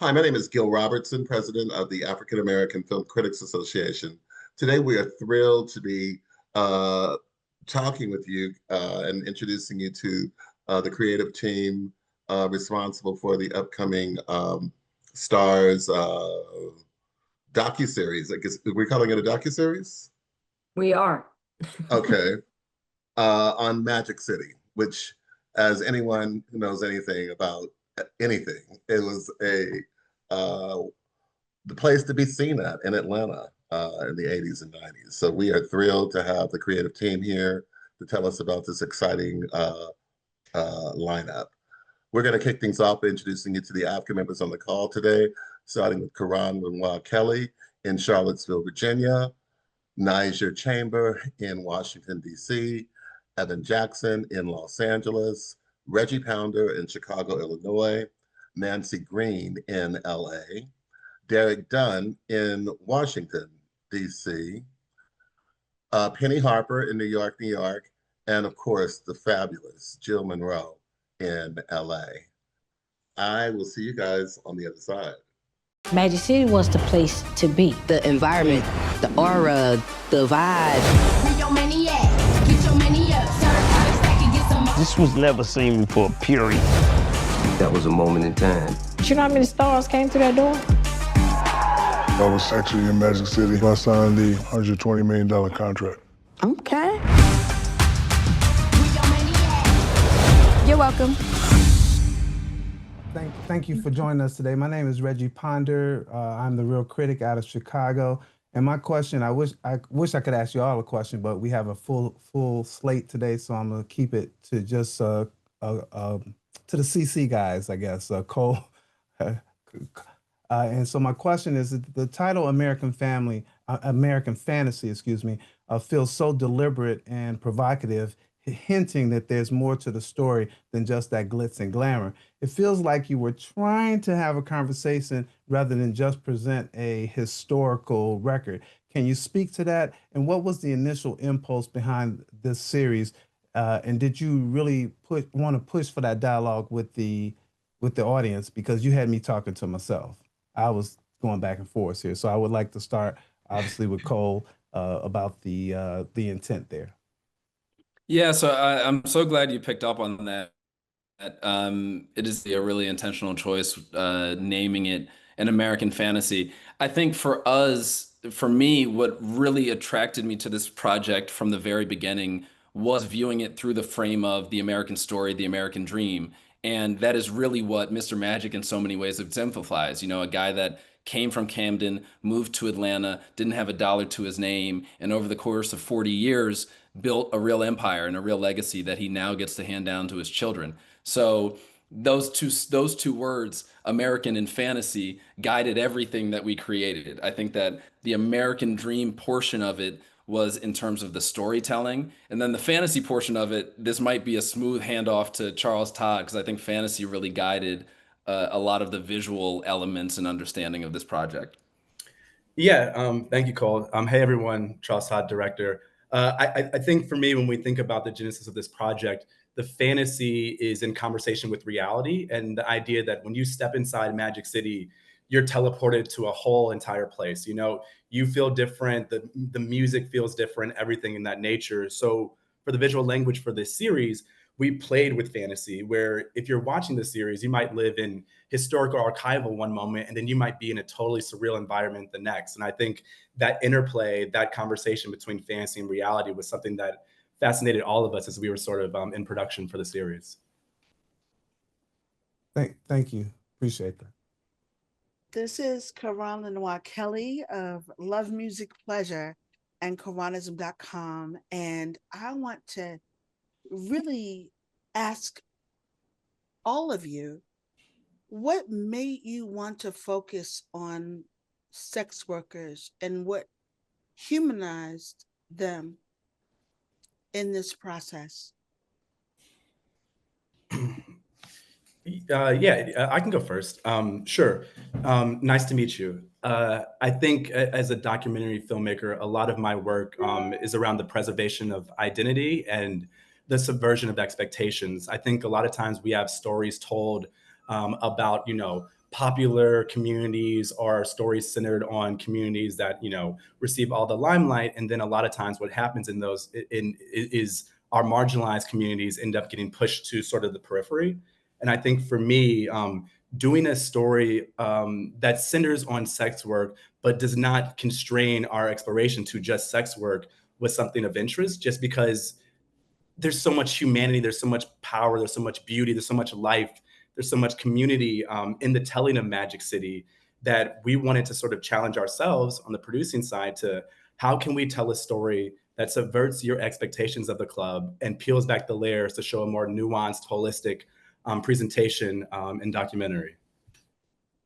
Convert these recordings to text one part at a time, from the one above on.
Hi, my name is Gil Robertson, president of the African American Film Critics Association. Today, we are thrilled to be talking with you and introducing you to the creative team responsible for the upcoming STARZ docuseries. I guess we're calling it a docuseries? We are. Okay. On Magic City, which, as anyone who knows anything about anything, it was the place to be seen at in Atlanta in the 80s and 90s. So we are thrilled to have the creative team here to tell us about this exciting lineup. We're going to kick things off by introducing you to the AAFCA members on the call today, starting with Karan Lenoir Kelly in Charlottesville, Virginia, Niger Chamber in Washington, D.C., Evan Jackson in Los Angeles, Reggie Pounder in Chicago, Illinois, Nancy Green in L.A., Derek Dunn in Washington, D.C., Penny Harper in New York, New York, and of course, the fabulous Jill Monroe in L.A. I will see you guys on the other side. Magic City was the place to be. The environment, the aura, the vibe. This was never seen before, period. That was a moment in time. You know how many stars came through that door? I was actually in Magic City. I signed the $120 million contract. Okay. You're welcome. Thank you for joining us today. My name is Reggie Ponder. I'm the Real Critic out of Chicago. And my question, I wish I could ask you all a question, but we have a full slate today, so I'm gonna keep it to just to the CC guys, I guess. Cole. And so my question is, the title American Fantasy, feels so deliberate and provocative, hinting that there's more to the story than just that glitz and glamour. It feels like you were trying to have a conversation rather than just present a historical record. Can you speak to that? And what was the initial impulse behind this series? And did you really want to push for that dialogue with the audience? Because you had me talking to myself. I was going back and forth here. So I would like to start, obviously, with Cole about the intent there. Yeah, so I'm so glad you picked up on that. It is a really intentional choice, naming it an American fantasy. I think for me, what really attracted me to this project from the very beginning was viewing it through the frame of the American story, the American dream. And that is really what Mr. Magic in so many ways exemplifies. You know, a guy that came from Camden, moved to Atlanta, didn't have a dollar to his name, and over the course of 40 years, built a real empire and a real legacy that he now gets to hand down to his children. So those two words, American and fantasy, guided everything that we created. I think that the American dream portion of it was in terms of the storytelling. And then the fantasy portion of it, this might be a smooth handoff to Charles Todd, because I think fantasy really guided a lot of the visual elements and understanding of this project. Yeah, thank you, Cole. Hey, everyone, Charles Todd, director. I think for me, when we think about the genesis of this project, the fantasy is in conversation with reality, and the idea that when you step inside Magic City, you're teleported to a whole entire place. You know, you feel different, the music feels different, everything in that nature. So for the visual language for this series, we played with fantasy, where if you're watching the series, you might live in historical archival one moment, and then you might be in a totally surreal environment the next. And I think that interplay, that conversation between fantasy and reality was something that fascinated all of us as we were sort of in production for the series. Thank you. Appreciate that. This is Karan Lenoir Kelly of Love Music Pleasure and Karanism.com. And I want to really ask all of you, what made you want to focus on sex workers and what humanized them in this process? Yeah, I can go first. Sure. Nice to meet you. I think as a documentary filmmaker, a lot of my work is around the preservation of identity and the subversion of expectations. I think a lot of times we have stories told about, you know, popular communities or stories centered on communities that, you know, receive all the limelight. And then a lot of times what happens in those is our marginalized communities end up getting pushed to sort of the periphery. And I think for me, doing a story that centers on sex work, but does not constrain our exploration to just sex work was something of interest, just because there's so much humanity, there's so much power, there's so much beauty, there's so much life, there's so much community in the telling of Magic City, that we wanted to sort of challenge ourselves on the producing side to how can we tell a story that subverts your expectations of the club and peels back the layers to show a more nuanced, holistic presentation and documentary.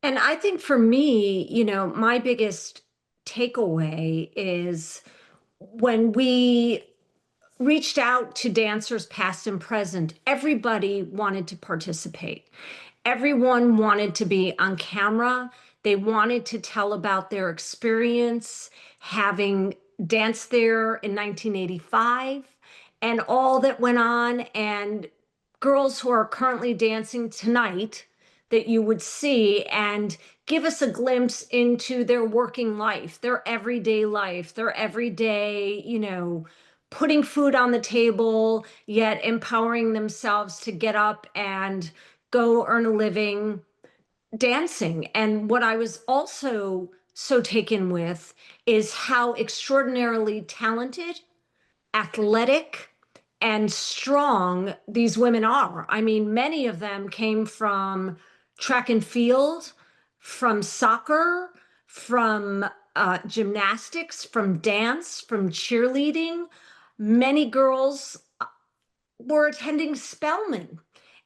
And I think for me, you know, my biggest takeaway is when we reached out to dancers past and present, everybody wanted to participate. Everyone wanted to be on camera. They wanted to tell about their experience having danced there in 1985 and all that went on, and girls who are currently dancing tonight that you would see, and give us a glimpse into their working life, their everyday, you know, putting food on the table, yet empowering themselves to get up and go earn a living dancing. And what I was also so taken with is how extraordinarily talented, athletic, and strong these women are. I mean, many of them came from track and field, from soccer, from gymnastics, from dance, from cheerleading. Many girls were attending Spelman,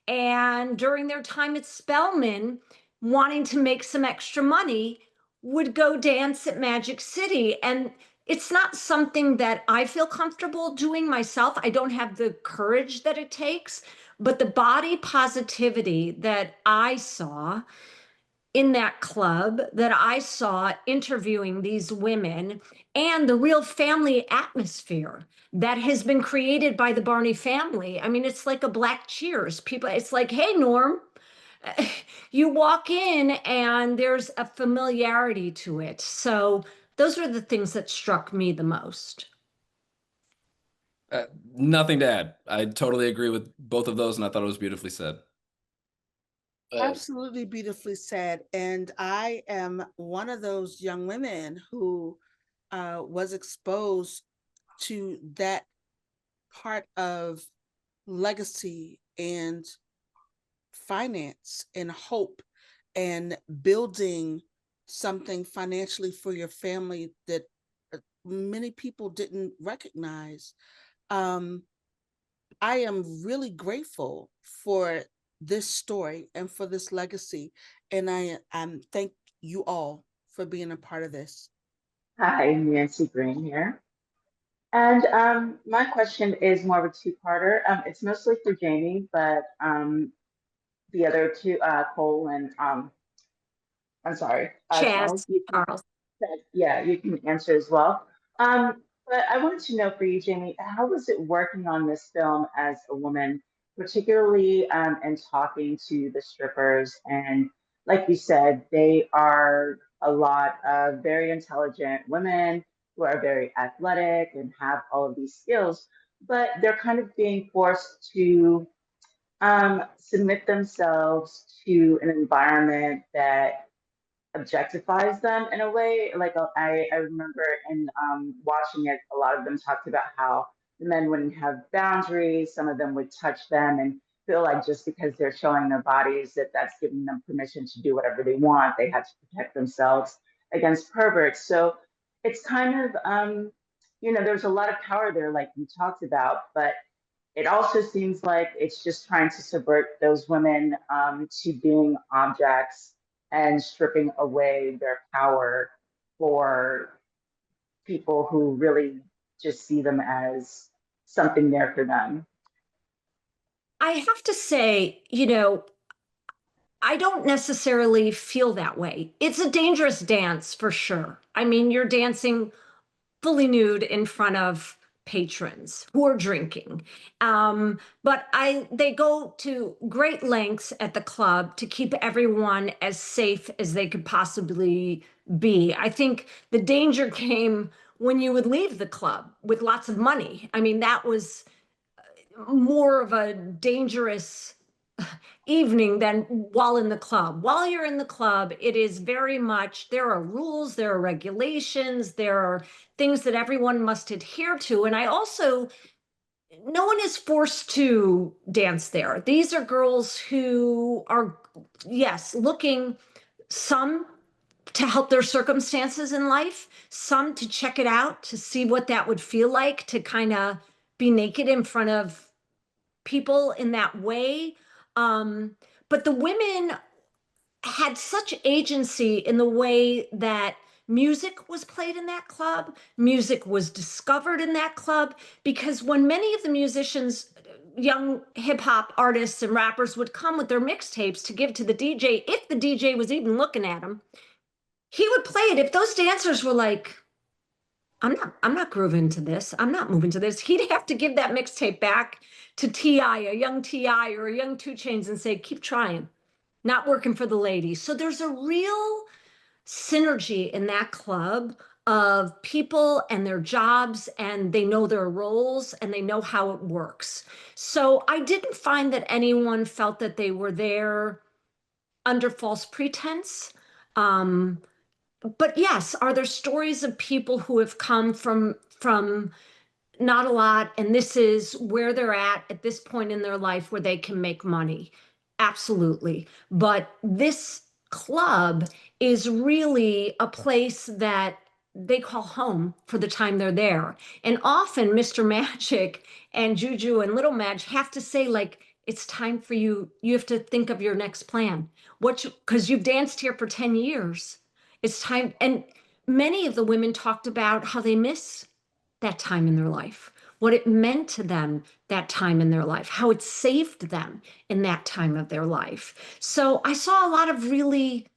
and during their time at Spelman, wanting to make some extra money, would go dance at Magic City. And it's not something that I feel comfortable doing myself. I don't have the courage that it takes, but the body positivity that I saw in that club, that I saw interviewing these women, and the real family atmosphere that has been created by the Barney family. I mean, it's like a Black Cheers. People, it's like, hey, Norm, you walk in and there's a familiarity to it. So those are the things that struck me the most. Nothing to add. I totally agree with both of those, and I thought it was beautifully said. Absolutely beautifully said. And I am one of those young women who was exposed to that part of legacy and finance and hope and building something financially for your family that many people didn't recognize. I am really grateful for this story and for this legacy, and I thank you all for being a part of this. Hi, Nancy Green here. And my question is more of a two-parter. It's mostly for Jamie, but the other two, Cole and I'm sorry, Charles. Charles. Yeah, you can answer as well. But I wanted to know for you, Jamie, how was it working on this film as a woman, particularly and talking to the strippers? And like you said, they are a lot of very intelligent women who are very athletic and have all of these skills, but they're kind of being forced to submit themselves to an environment that objectifies them in a way. Like I remember in watching it, a lot of them talked about how the men wouldn't have boundaries. Some of them would touch them and feel like just because they're showing their bodies that that's giving them permission to do whatever they want. They had to protect themselves against perverts. So it's kind of, you know, there's a lot of power there, like you talked about, but it also seems like it's just trying to subvert those women to being objects and stripping away their power for people who really just see them as something there for them. I have to say, you know, I don't necessarily feel that way. It's a dangerous dance for sure. I mean, you're dancing fully nude in front of patrons who are drinking. But they go to great lengths at the club to keep everyone as safe as they could possibly be. I think the danger came when you would leave the club with lots of money. I mean, that was more of a dangerous evening than while in the club. While you're in the club, it is very much, there are rules, there are regulations, there are things that everyone must adhere to. And I also, no one is forced to dance there. These are girls who are, yes, looking, some to help their circumstances in life, some to check it out, to see what that would feel like to kind of be naked in front of people in that way. But the women had such agency in the way that music was played in that club, music was discovered in that club, because when many of the musicians, young hip hop artists and rappers would come with their mixtapes to give to the DJ, if the DJ was even looking at them, he would play it. If those dancers were like, I'm not grooving to this, I'm not moving to this, he'd have to give that mixtape back to T.I., a young T.I. or a young 2 Chainz, and say, keep trying, not working for the ladies. So there's a real synergy in that club of people and their jobs, and they know their roles and they know how it works. So I didn't find that anyone felt that they were there under false pretense. But yes, are there stories of people who have come from not a lot, and this is where they're at this point in their life where they can make money? Absolutely. But this club is really a place that they call home for the time they're there. And often Mr. Magic and Juju and Little Madge have to say, like, it's time for you. You have to think of your next plan. Because you've danced here for 10 years. It's time. And many of the women talked about how they miss that time in their life, what it meant to them, that time in their life, how it saved them in that time of their life. So I saw a lot of really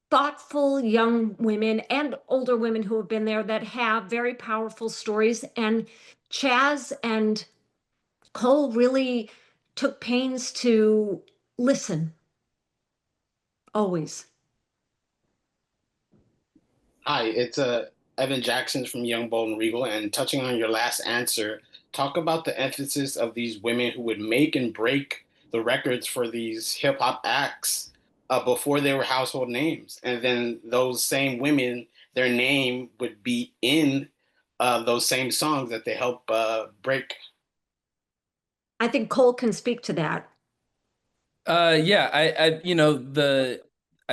thoughtful young women and older women who have been there that have very powerful stories. And Chaz and Cole really took pains to listen, always. Hi, it's Evan Jackson from Young, Bold, and Regal. And touching on your last answer, talk about the emphasis of these women who would make and break the records for these hip hop acts before they were household names. And then those same women, their name would be in those same songs that they help break. I think Cole can speak to that. Yeah, I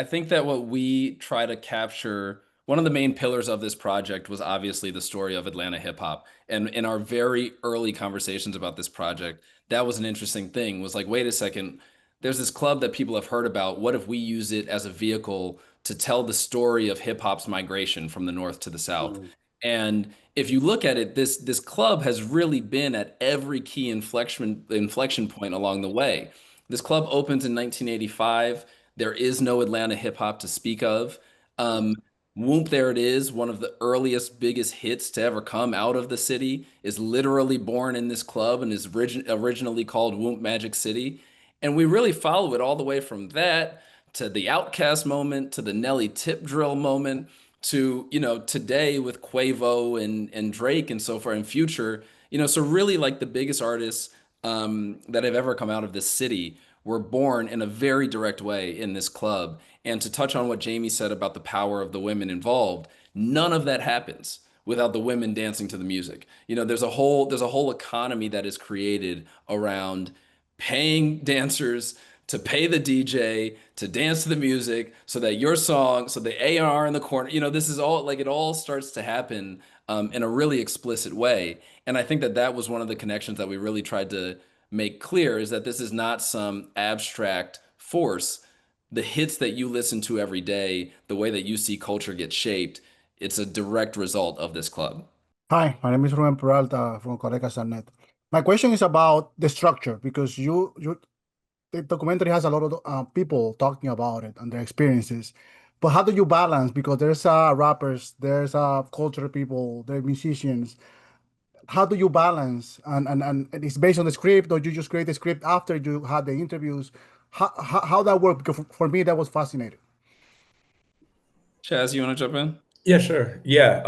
think that what we try to capture, one of the main pillars of this project was obviously the story of Atlanta hip hop. And in our very early conversations about this project, that was an interesting thing, was like, wait a second, there's this club that people have heard about. What if we use it as a vehicle to tell the story of hip hop's migration from the North to the South? And if you look at it, this club has really been at every key inflection point along the way. This club opens in 1985. There is no Atlanta hip hop to speak of. Whoop, There It Is, one of the earliest, biggest hits to ever come out of the city, is literally born in this club and is originally called Whoop Magic City. And we really follow it all the way from that to the Outkast moment, to the Nelly Tip Drill moment, to, today with Quavo and Drake and so far in Future, so really like the biggest artists that have ever come out of this city were born in a very direct way in this club. And to touch on what Jamie said about the power of the women involved, none of that happens without the women dancing to the music. There's a whole economy that is created around paying dancers to pay the DJ to dance to the music so that your song, so the A&R in the corner, this is all like, it all starts to happen in a really explicit way. And I think that was one of the connections that we really tried to make clear, is that this is not some abstract force. The hits that you listen to every day, the way that you see culture get shaped, it's a direct result of this club. Hi, my name is Ruben Peralta from Corecas.net. My question is about the structure, because the documentary has a lot of people talking about it and their experiences. But how do you balance? Because there's rappers, there's cultural people, there are musicians. how do you balance, and it's based on the script, or you just create the script after you had the interviews? How that worked? Because for me, that was fascinating. Chaz, you want to jump in? Yeah, sure. Yeah,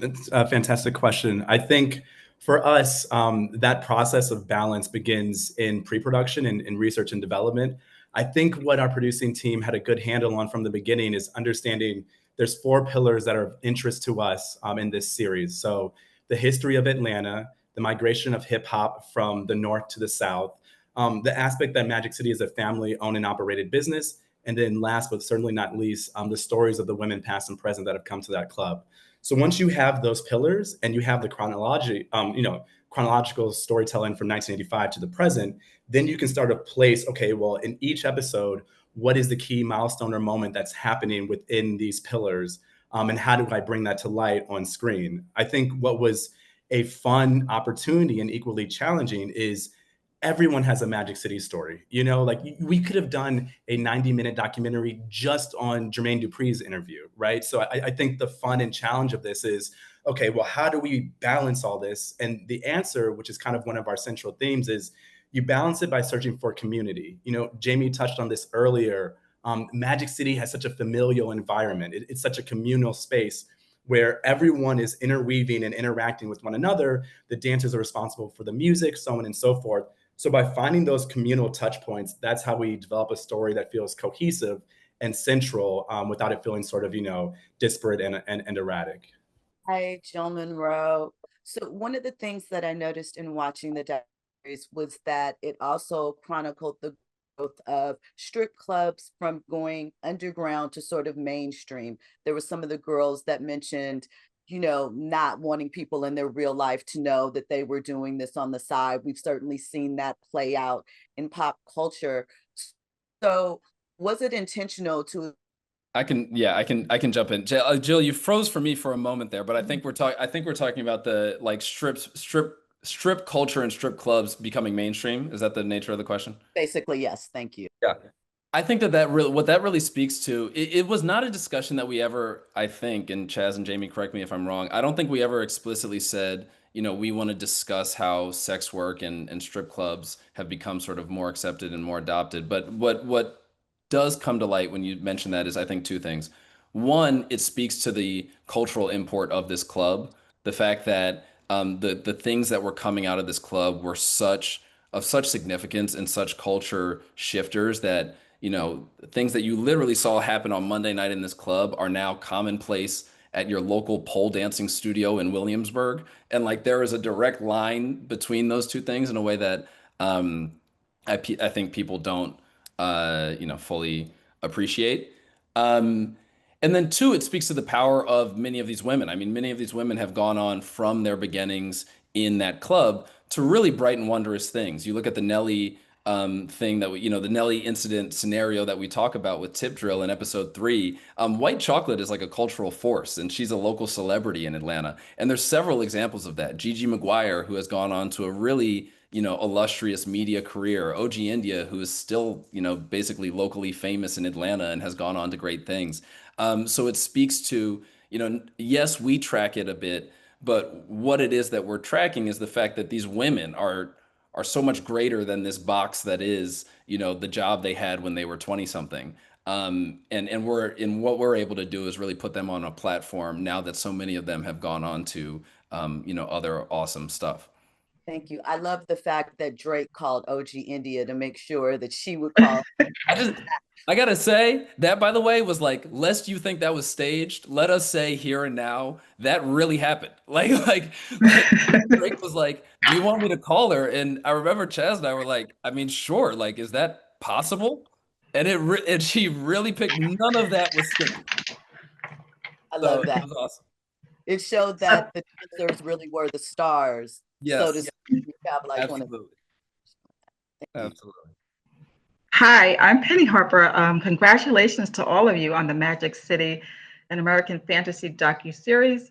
it's a fantastic question. I think for us, that process of balance begins in pre-production and in research and development. I think what our producing team had a good handle on from the beginning is understanding there's 4 pillars that are of interest to us in this series. So the history of Atlanta, the migration of hip hop from the North to the South, the aspect that Magic City is a family-owned and operated business, and then last but certainly not least, the stories of the women past and present that have come to that club. So once you have those pillars and you have the chronological storytelling from 1985 to the present, then you can start to place, okay, well, in each episode, what is the key milestone or moment that's happening within these pillars? And how do I bring that to light on screen? I think what was a fun opportunity and equally challenging is everyone has a Magic City story. Like we could have done a 90-minute documentary just on Jermaine Dupri's interview, right? So I think the fun and challenge of this is, okay, well, how do we balance all this? And the answer, which is kind of one of our central themes, is you balance it by searching for community. Jamie touched on this earlier. Magic City has such a familial environment. It's such a communal space where everyone is interweaving and interacting with one another. The dancers are responsible for the music, so on and so forth. So by finding those communal touch points, that's how we develop a story that feels cohesive and central without it feeling sort of, disparate and erratic. Hi, Jill Monroe. So one of the things that I noticed in watching the series was that it also chronicled the growth of strip clubs from going underground to sort of mainstream. There were some of the girls that mentioned, not wanting people in their real life to know that they were doing this on the side. We've certainly seen that play out in pop culture. So was it intentional to I can jump in. Jill, you froze for me for a moment there, but I think we're talking about the like strip culture and strip clubs becoming mainstream. Is that the nature of the question? Basically, yes. Thank you. Yeah. I think what that really speaks to, it was not a discussion that we ever, I think, and Chaz and Jamie, correct me if I'm wrong, I don't think we ever explicitly said, we want to discuss how sex work and strip clubs have become sort of more accepted and more adopted. But what does come to light when you mention that is, I think, 2 things. One, it speaks to the cultural import of this club, the fact that the things that were coming out of this club were of such significance and such culture shifters that things that you literally saw happen on Monday night in this club are now commonplace at your local pole dancing studio in Williamsburg. And like there is a direct line between those 2 things in a way that I think people don't fully appreciate. And then 2, it speaks to the power of many of these women. I mean, many of these women have gone on from their beginnings in that club to really bright and wondrous things. You look at the Nelly thing that the Nelly incident scenario that we talk about with Tip Drill in episode 3. White chocolate is like a cultural force, and she's a local celebrity in Atlanta. And there's several examples of that. Gigi McGuire, who has gone on to a really illustrious media career. OG India, who is still basically locally famous in Atlanta and has gone on to great things. So it speaks to yes, we track it a bit, but what it is that we're tracking is the fact that these women are so much greater than this box that is, the job they had when they were 20 something. And what we're able to do is really put them on a platform now that so many of them have gone on to, other awesome stuff. Thank you. I love the fact that Drake called OG India to make sure that she would call. I gotta say that, by the way, was like, lest you think that was staged, let us say here and now that really happened. Like Drake was like, do you want me to call her? And I remember Chaz and I were like, I mean, sure. Like, is that possible? And she really picked, none of that was scripted. I love that. It was awesome. It showed that the dancers really were the stars. Yes. So to speak, Absolutely. Absolutely. Hi, I'm Penny Harper. Congratulations to all of you on the Magic City, an American fantasy docuseries.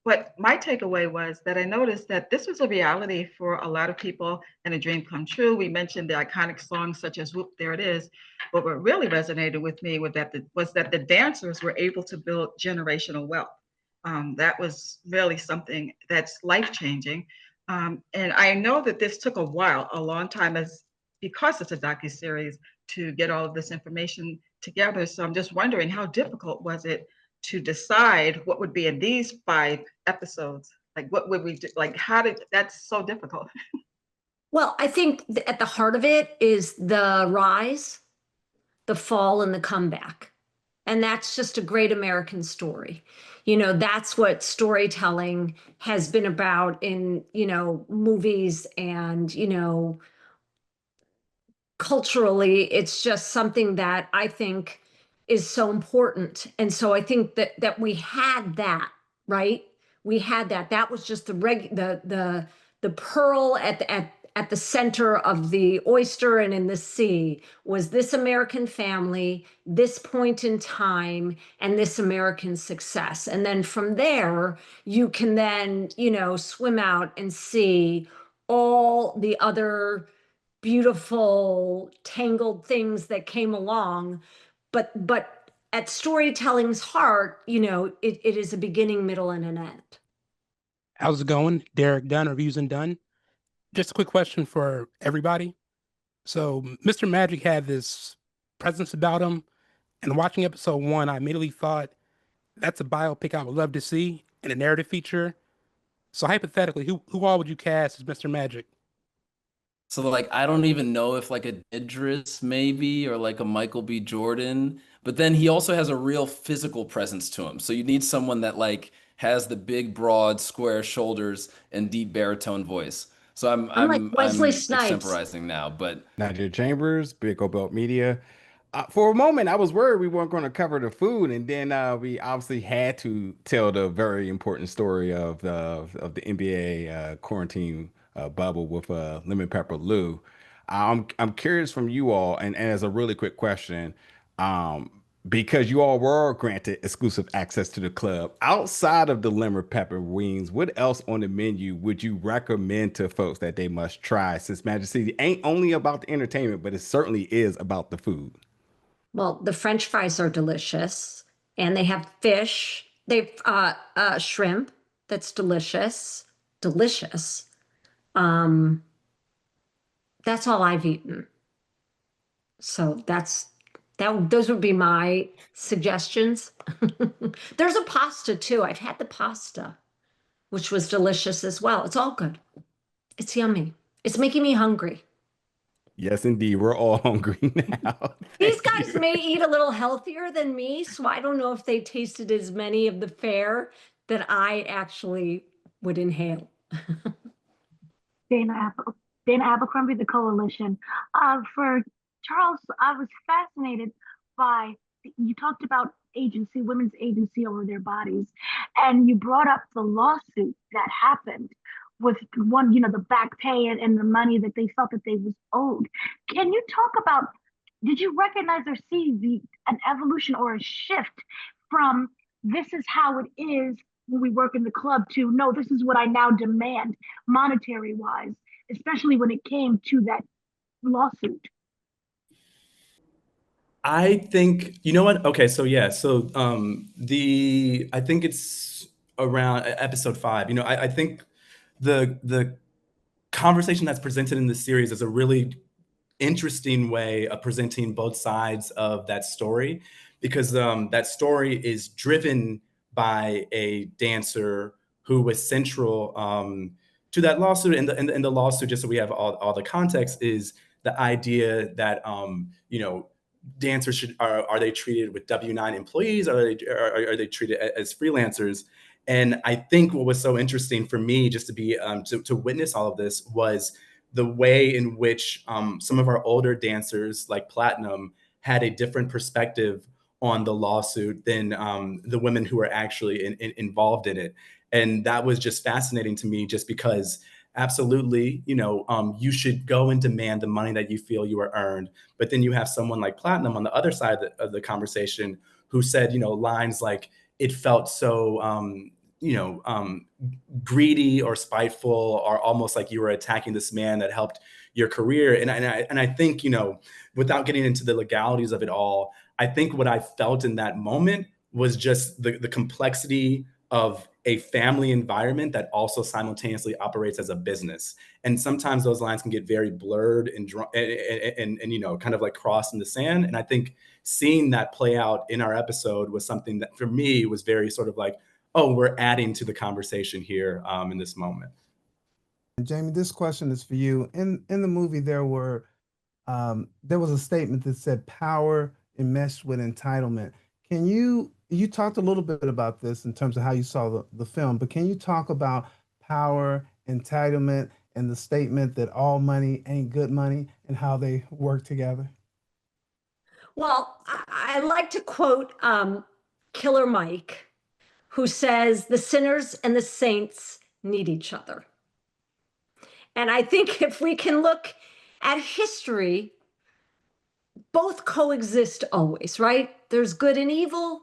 But my takeaway was that I noticed that this was a reality for a lot of people and a dream come true. We mentioned the iconic songs such as Whoop, There It Is. But what really resonated with me was that the dancers were able to build generational wealth. That was really something that's life-changing. And I know that this took a while, a long time, because it's a docuseries, to get all of this information together. So I'm just wondering, how difficult was it to decide what would be in these 5 episodes? Like, what would we do? Like, that's so difficult. Well, I think at the heart of it is the rise, the fall, and the comeback. And that's just a great American story. That's what storytelling has been about in, movies and, culturally. It's just something that I think is so important. And so I think that we had that, right? We had that. That was just the pearl at the center of the oyster and in the sea was this American family, this point in time, and this American success. And then from there, you can then, swim out and see all the other beautiful, tangled things that came along. But at storytelling's heart, it is a beginning, middle, and an end. How's it going? Derek Dunn, Reviews and Done. Just a quick question for everybody. So Mr. Magic had this presence about him, and watching episode 1, I immediately thought, that's a biopic I would love to see in a narrative feature. So hypothetically, who all would you cast as Mr. Magic? So like, I don't even know if like a Idris maybe, or like a Michael B. Jordan, but then he also has a real physical presence to him. So you need someone that like has the big, broad, square shoulders and deep baritone voice. So I'm like Wesley Snipes. extemporizing now, but Nigel Chambers, Big O Belt Media. For a moment, I was worried we weren't going to cover the food, and then we obviously had to tell the very important story of the NBA quarantine bubble with Lemon Pepper Lou. I'm curious from you all, and as a really quick question, because you all were granted exclusive access to the club, outside of the lemon pepper wings, what else on the menu would you recommend to folks that they must try? Since Magic City ain't only about the entertainment, but it certainly is about the food. Well, the French fries are delicious, and they have fish. They've shrimp that's delicious. Delicious. That's all I've eaten. So those would be my suggestions. There's a pasta too. I've had the pasta, which was delicious as well. It's all good. It's yummy. It's making me hungry. Yes, indeed. We're all hungry now. These guys may eat a little healthier than me, so I don't know if they tasted as many of the fare that I actually would inhale. Dana Abercrombie, The Coalition. For Charles, I was fascinated by, you talked about agency, women's agency over their bodies, and you brought up the lawsuit that happened with one, the back pay and the money that they felt that they was owed. Can you talk about, did you recognize or see an evolution or a shift from this is how it is when we work in the club to no, this is what I now demand monetary wise, especially when it came to that lawsuit? I think, you know what? Okay, so yeah, so I think it's around episode 5. I think the conversation that's presented in the series is a really interesting way of presenting both sides of that story, because that story is driven by a dancer who was central to that lawsuit. And the lawsuit, just so we have all the context, is the idea that dancers are they treated with W-9 employees? Are they treated as freelancers? And I think what was so interesting for me, just to be to witness all of this, was the way in which some of our older dancers, like Platinum, had a different perspective on the lawsuit than the women who were actually involved in it. And that was just fascinating to me, just because absolutely, you should go and demand the money that you feel you are earned. But then you have someone like Platinum on the other side of the conversation who said, lines like, it felt so, greedy or spiteful, or almost like you were attacking this man that helped your career. And I think, without getting into the legalities of it all, I think what I felt in that moment was just the complexity of a family environment that also simultaneously operates as a business. And sometimes those lines can get very blurred and you know, kind of like crossed in the sand. And I think seeing that play out in our episode was something that for me was very sort of like, oh, we're adding to the conversation here in this moment. Jamie, this question is for you. In the movie, there was a statement that said power enmeshed with entitlement. You talked a little bit about this in terms of how you saw the film, but can you talk about power, entitlement, and the statement that all money ain't good money and how they work together? Well, I like to quote Killer Mike, who says, the sinners and the saints need each other. And I think if we can look at history, both coexist always, right? There's good and evil.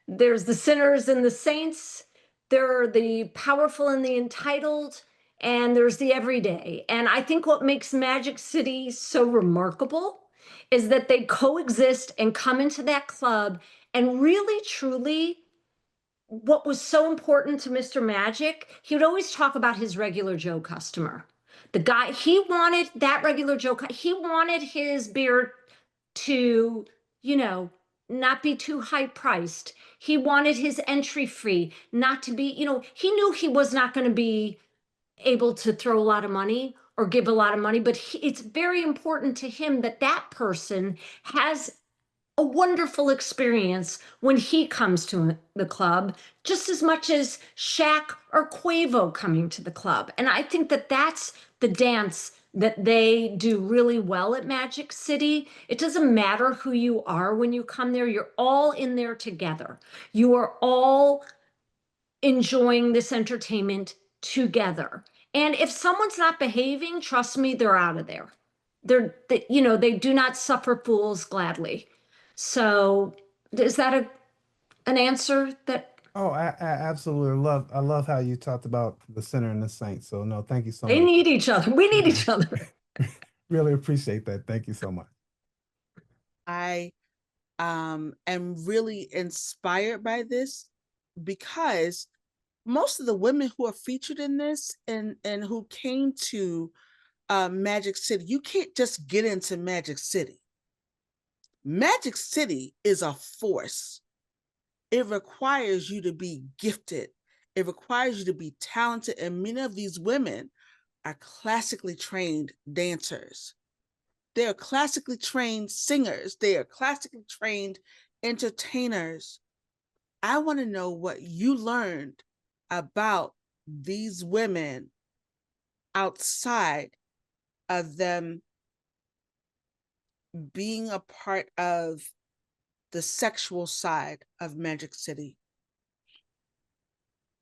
There's the sinners and the saints. There are the powerful and the entitled. And there's the everyday. And I think what makes Magic City so remarkable is that they coexist and come into that club. And really, truly, what was so important to Mr. Magic, he would always talk about his regular Joe customer. The guy, he wanted that regular Joe, he wanted his beer to, you know, not be too high priced. He wanted his entry fee not to be, you know, he knew he was not going to be able to throw a lot of money or give a lot of money, but it's very important to him that that person has a wonderful experience when he comes to the club, just as much as Shaq or Quavo coming to the club. And I think that that's the dance that they do really well at Magic City. It doesn't matter who you are when you come there. You're all in there together. You are all enjoying this entertainment together. And if someone's not behaving, trust me, they're out of there. You know, they do not suffer fools gladly. So is that an answer that? Oh, I absolutely I love how you talked about the sinner and the saint. So no, thank you so much. They need each other. We need each other. Really appreciate that. Thank you so much. I am really inspired by this because most of the women who are featured in this and who came to Magic City, you can't just get into Magic City. Magic City is a force. It requires you to be gifted. It requires you to be talented. And many of these women are classically trained dancers. They are classically trained singers. They are classically trained entertainers. I want to know what you learned about these women outside of them being a part of the sexual side of Magic City.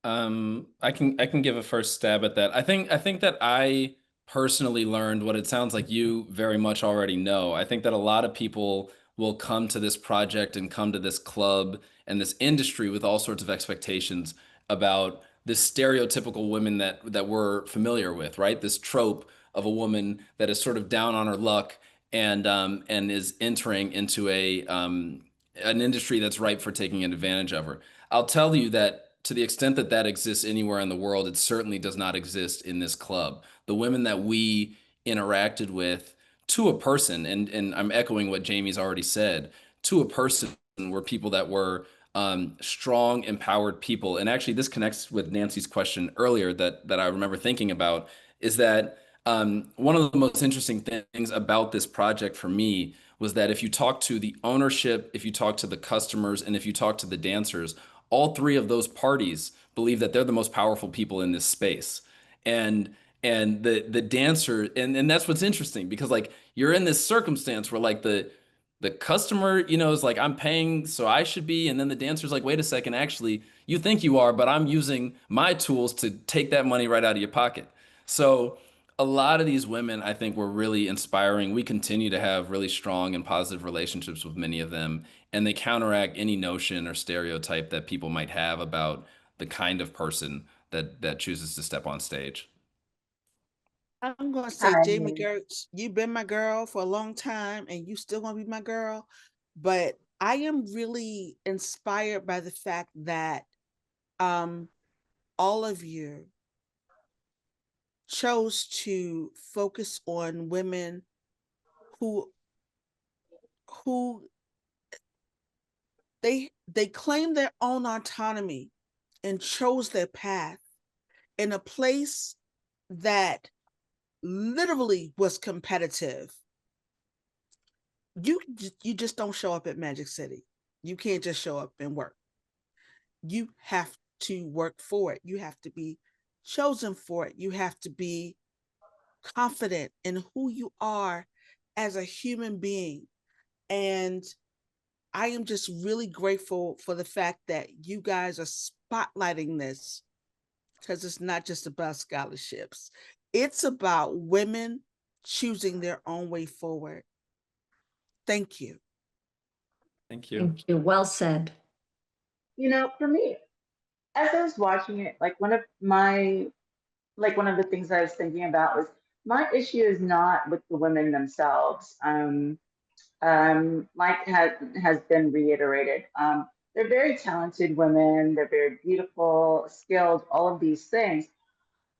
I can give a first stab at that. I think that I personally learned what it sounds like you very much already know. I think that a lot of people will come to this project and come to this club and this industry with all sorts of expectations about this stereotypical women that we're familiar with, right? This trope of a woman that is sort of down on her luck and is entering into an industry that's ripe for taking advantage of her. I'll tell you that to the extent that that exists anywhere in the world, it certainly does not exist in this club. The women that we interacted with, to a person, and I'm echoing what Jamie's already said, to a person were people that were strong, empowered people. And actually, this connects with Nancy's question earlier that I remember thinking about, is that one of the most interesting things about this project for me was that if you talk to the ownership, if you talk to the customers, and if you talk to the dancers, all three of those parties believe that they're the most powerful people in this space. And the dancer, and that's what's interesting, because like you're in this circumstance where like the customer, you know, is like, I'm paying, so I should be, and then the dancer's like, wait a second, actually, you think you are, but I'm using my tools to take that money right out of your pocket. So a lot of these women, I think, were really inspiring. We continue to have really strong and positive relationships with many of them, and they counteract any notion or stereotype that people might have about the kind of person that chooses to step on stage. I'm going to say, Jami Gertz, you've been my girl for a long time and you still going to be my girl. But I am really inspired by the fact that all of you chose to focus on women who they claim their own autonomy and chose their path in a place that literally was competitive. You just don't show up at Magic City. You can't just show up and work. You have to work for it. You have to be chosen for it. You have to be confident in who you are as a human being. And I am just really grateful for the fact that you guys are spotlighting this, because it's not just about scholarships. It's about women choosing their own way forward. Thank you. Thank you. Thank you. Well said. You know, for me, as I was watching it, like one of the things I was thinking about was my issue is not with the women themselves. Like has been reiterated. They're very talented women. They're very beautiful, skilled, all of these things.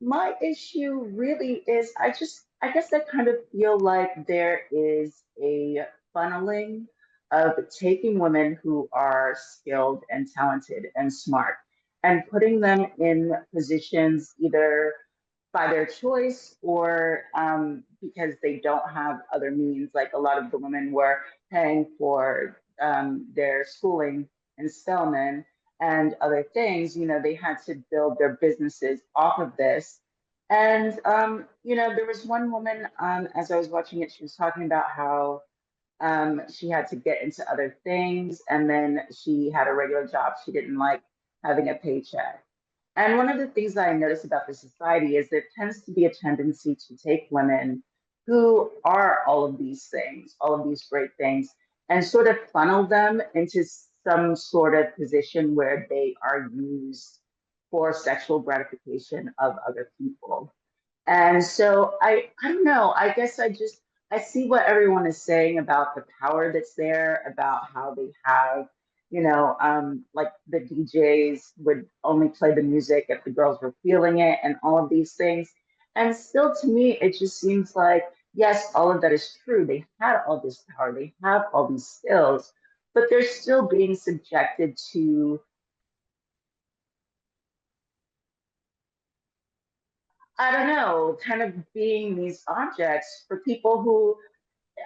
My issue really is I guess I kind of feel like there is a funneling of taking women who are skilled and talented and smart and putting them in positions either by their choice or because they don't have other means. Like a lot of the women were paying for their schooling in Spelman and other things. You know, they had to build their businesses off of this. And, you know, there was one woman, as I was watching it, she was talking about how she had to get into other things and then she had a regular job. She didn't like having a paycheck. And one of the things that I notice about the society is there tends to be a tendency to take women who are all of these things, all of these great things, and sort of funnel them into some sort of position where they are used for sexual gratification of other people. And so I don't know, I guess I see what everyone is saying about the power that's there, about how they have, you know, like the DJs would only play the music if the girls were feeling it and all of these things. And still to me, it just seems like, yes, all of that is true. They had all this power, they have all these skills, but they're still being subjected to, I don't know, kind of being these objects for people who,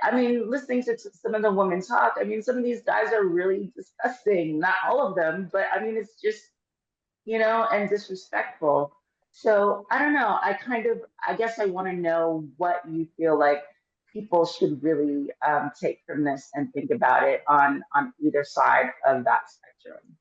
I mean, listening to some of the women talk, I mean, some of these guys are really disgusting. Not all of them, but I mean, it's just, you know, and disrespectful. So I don't know. I guess I want to know what you feel like people should really take from this and think about it on either side of that spectrum.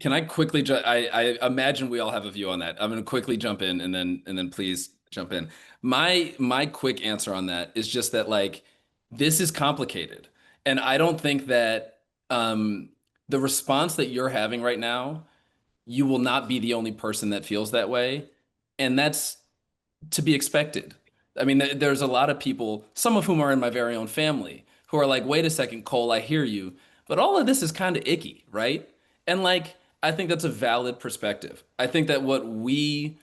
Can I quickly? I imagine we all have a view on that. I'm going to quickly jump in, and then please jump in. My quick answer on that is just that like this is complicated, and I don't think that the response that you're having right now, you will not be the only person that feels that way, and that's to be expected. I mean, there's a lot of people, some of whom are in my very own family, who are like, wait a second, Cole, I hear you, but all of this is kind of icky, right? And like, I think that's a valid perspective. I think that what we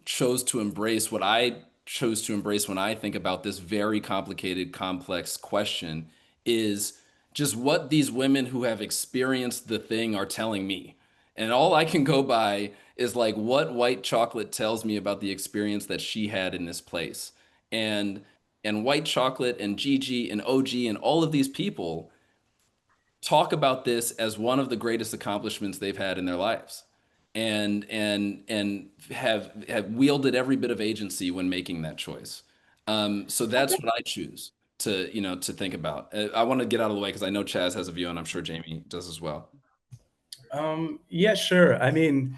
chose to embrace, what I chose to embrace when I think about this very complicated, complex question is just what these women who have experienced the thing are telling me. And all I can go by is like what white chocolate tells me about the experience that she had in this place. And white chocolate and Gigi and OG and all of these people talk about this as one of the greatest accomplishments they've had in their lives and have wielded every bit of agency when making that choice. So that's what I choose to think about. I want to get out of the way because I know Chaz has a view and I'm sure Jamie does as well. Yeah, sure. I mean,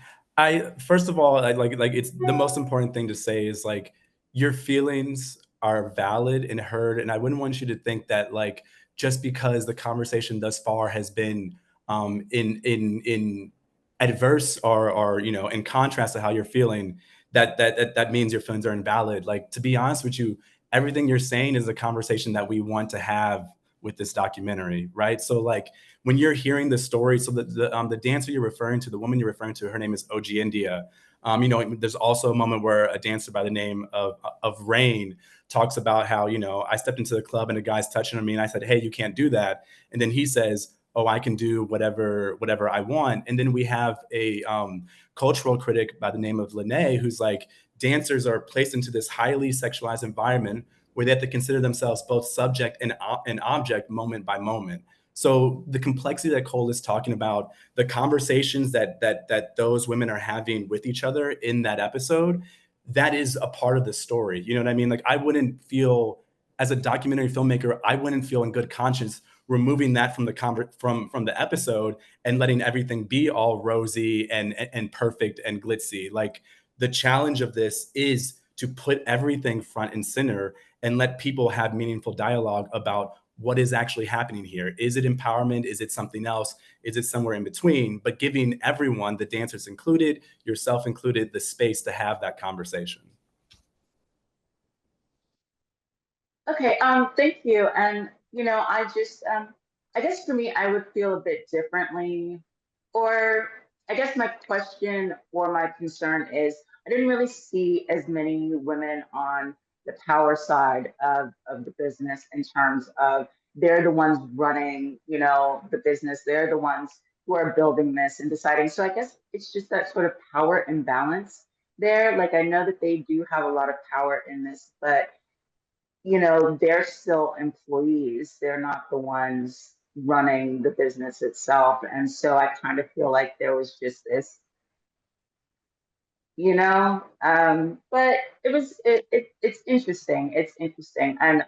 first of all, I like it's the most important thing to say is like your feelings are valid and heard, and I wouldn't want you to think that like just because the conversation thus far has been in adverse or you know in contrast to how you're feeling, that means your feelings are invalid. Like to be honest with you, everything you're saying is a conversation that we want to have with this documentary, right? So like when you're hearing the story, so the dancer you're referring to, the woman you're referring to, her name is OG India. You know, there's also a moment where a dancer by the name of Rain talks about how, you know, I stepped into the club and a guy's touching on me and I said, hey, you can't do that. And then he says, oh, I can do whatever I want. And then we have a cultural critic by the name of Lene, who's like, dancers are placed into this highly sexualized environment where they have to consider themselves both subject and object moment by moment. So the complexity that Cole is talking about, the conversations that those women are having with each other in that episode, that is a part of the story. You know what I mean? Like I wouldn't feel, as a documentary filmmaker, I wouldn't feel in good conscience removing that from the from the episode and letting everything be all rosy and perfect and glitzy. Like the challenge of this is to put everything front and center and let people have meaningful dialogue about what is actually happening here. Is it empowerment? Is it something else? Is it somewhere in between? But giving everyone, the dancers included, yourself included, the space to have that conversation. Okay, thank you. And you know, I just I guess for me, I would feel a bit differently. Or I guess my question or my concern is I didn't really see as many women on the power side of the business in terms of they're the ones running, you know, the business. They're the ones who are building this and deciding. So I guess it's just that sort of power imbalance there. Like I know that they do have a lot of power in this, but you know, they're still employees. They're not the ones running the business itself. And so I kind of feel like there was just this, you know, but it's interesting. It's interesting. And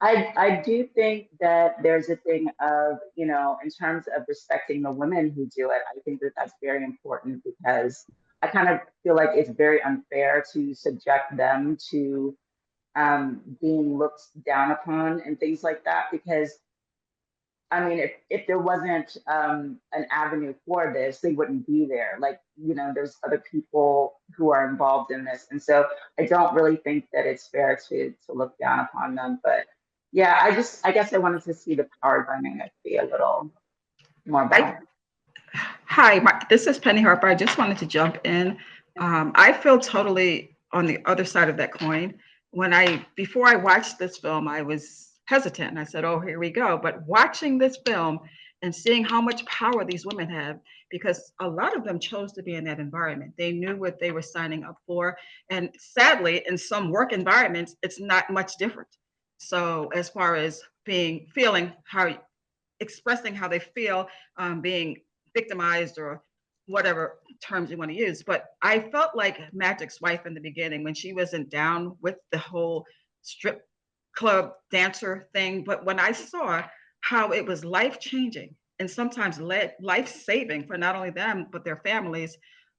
I do think that there's a thing of, you know, in terms of respecting the women who do it, I think that that's very important because I kind of feel like it's very unfair to subject them to being looked down upon and things like that. Because I mean, if there wasn't an avenue for this, they wouldn't be there. Like, you know, there's other people who are involved in this. And so I don't really think that it's fair to look down upon them. But yeah, I guess I wanted to see the power dynamic be a little more balanced. Hi, this is Penny Harper. I just wanted to jump in. I feel totally on the other side of that coin. Before I watched this film, I was hesitant. I said, oh, here we go. But watching this film and seeing how much power these women have, because a lot of them chose to be in that environment. They knew what they were signing up for. And sadly, in some work environments, it's not much different. So as far as expressing how they feel, being victimized or whatever terms you want to use. But I felt like Magic's wife in the beginning when she wasn't down with the whole strip club dancer thing. But when I saw how it was life-changing and sometimes life-saving for not only them, but their families,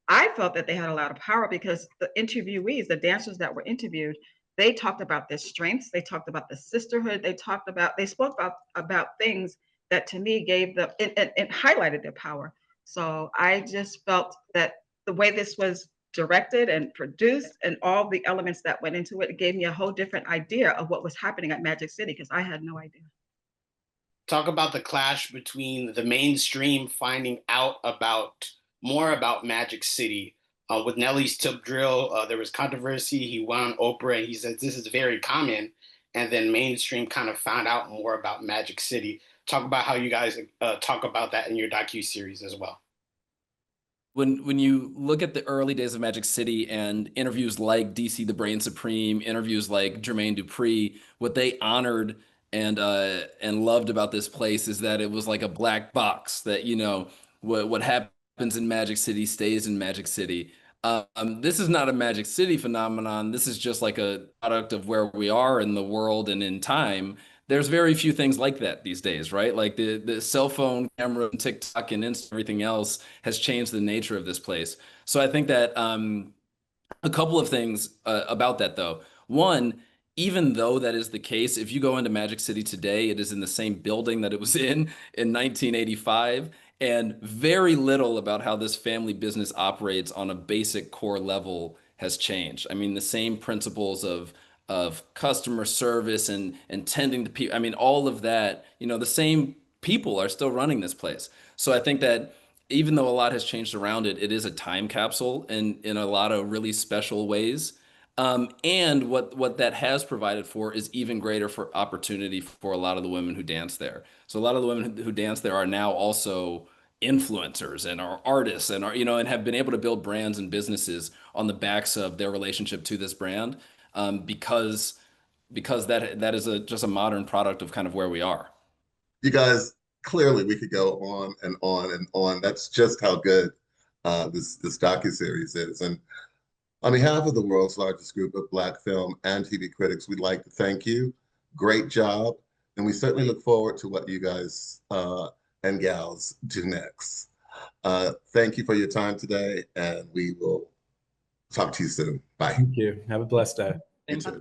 I felt that they had a lot of power because the interviewees, the dancers that were interviewed, they talked about their strengths. They talked about the sisterhood. They spoke about things that to me gave them, it highlighted their power. So I just felt that the way this was directed and produced and all the elements that went into it, it gave me a whole different idea of what was happening at Magic City because I had no idea. Talk about the clash between the mainstream finding out more about Magic City. With Nelly's tip drill, there was controversy. He went on Oprah and he said this is very common. And then mainstream kind of found out more about Magic City. Talk about how you guys talk about that in your docuseries as well. When you look at the early days of Magic City and interviews like DC the Brain Supreme, interviews like Jermaine Dupri, what they honored and loved about this place is that it was like a black box that, you know, what happens in Magic City stays in Magic City. This is not a Magic City phenomenon. This is just like a product of where we are in the world and in time. There's very few things like that these days, right? Like the cell phone camera and TikTok and Insta, everything else has changed the nature of this place. So I think that a couple of things about that though. One, even though that is the case, if you go into Magic City today, it is in the same building that it was in 1985. And very little about how this family business operates on a basic core level has changed. I mean, the same principles of customer service and tending to people. I mean, all of that, the same people are still running this place. So I think that even though a lot has changed around it, it is a time capsule in a lot of really special ways. And what that has provided for is even greater for opportunity for a lot of the women who dance there. So a lot of the women who dance there are now also influencers and are artists and are, and have been able to build brands and businesses on the backs of their relationship to this brand, because that is just a modern product of kind of where we are. You guys, clearly we could go on and on and on. That's just how good this docuseries is. And on behalf of the world's largest group of Black film and TV critics, we'd like to thank you. Great job. And we certainly look forward to what you guys and gals do next. Thank you for your time today, and we will talk to you soon. Bye. Thank you. Have a blessed day. You too.